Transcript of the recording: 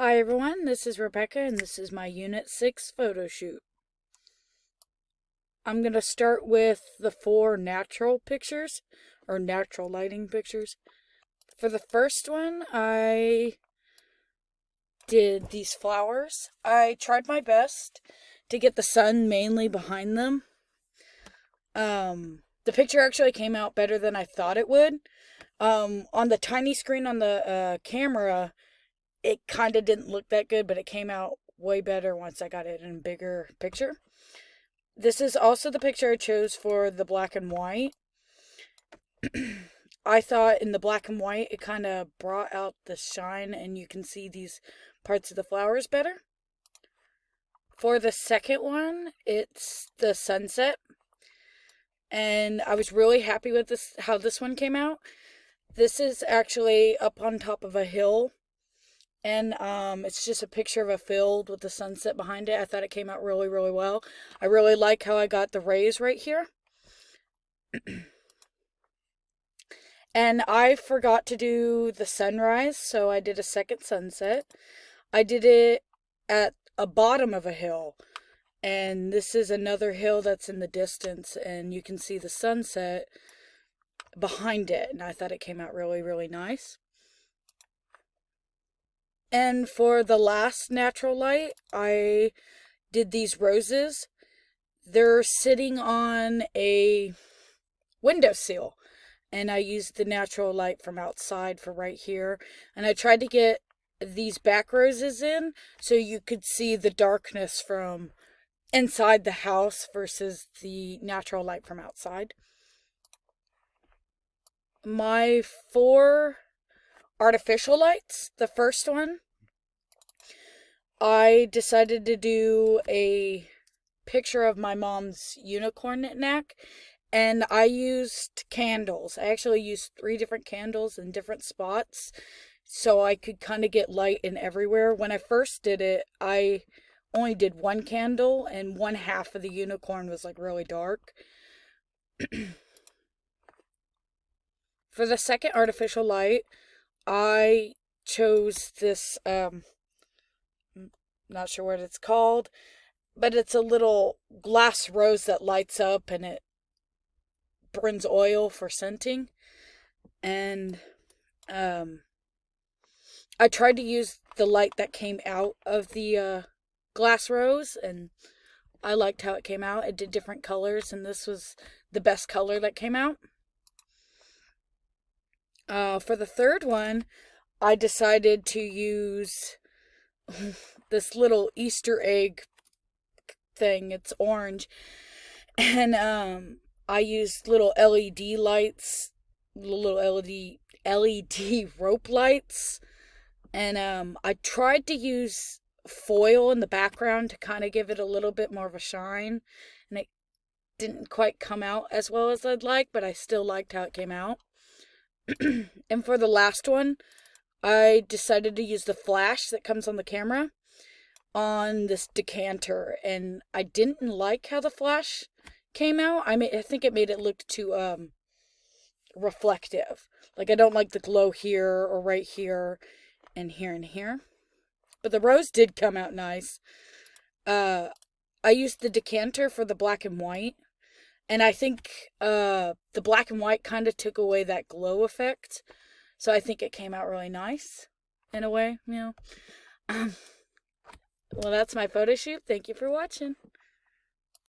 Hi everyone, this is Rebecca and this is my Unit 6 photo shoot. I'm going to start with the 4 natural pictures, or natural lighting pictures. For the first one, I did these flowers. I tried my best to get the sun mainly behind them. The picture actually came out better than I thought it would. On the tiny screen on the camera, it kind of didn't look that good, but it came out way better once I got it in a bigger picture. This is also the picture I chose for the black and white. I thought in the black and white, it kind of brought out the shine and you can see these parts of the flowers better. For the second one, it's the sunset. And I was really happy with this, how this one came out. This is actually up on top of a hill. And it's just a picture of a field with the sunset behind it. I thought it came out really, really well. I really like how I got the rays right here. And I forgot to do the sunrise, so I did a second sunset. I did it at a bottom of a hill. And this is another hill that's in the distance. And you can see the sunset behind it. And I thought it came out really, really nice. And for the last natural light, I did these roses. They're sitting on a windowsill. And I used the natural light from outside for right here. And I tried to get these back roses in so you could see the darkness from inside the house versus the natural light from outside. My 4 artificial lights. The first one, I decided to do a picture of my mom's unicorn knick-knack, and I used candles. I actually used 3 different candles in different spots so I could kind of get light in everywhere. When I first did it, I only did 1 candle and 1/2 of the unicorn was like really dark. For the second artificial light, I chose this, not sure what it's called, but it's a little glass rose that lights up and it burns oil for scenting. And I tried to use the light that came out of the glass rose, and I liked how it came out. It did different colors, and this was the best color that came out. For the third one, I decided to use this little Easter egg thing. It's orange. And I used little LED lights, little LED rope lights. And I tried to use foil in the background to kind of give it a little bit more of a shine. And it didn't quite come out as well as I'd like, but I still liked how it came out. And for the last one, I decided to use the flash that comes on the camera on this decanter, and I didn't like how the flash came out. I think it made it look too reflective. Like, I don't like the glow here or right here and here and here. But the rose did come out nice. I used the decanter for the black and white. And I think the black and white kind of took away that glow effect. So I think it came out really nice in a way, you know. Well, that's my photo shoot. Thank you for watching.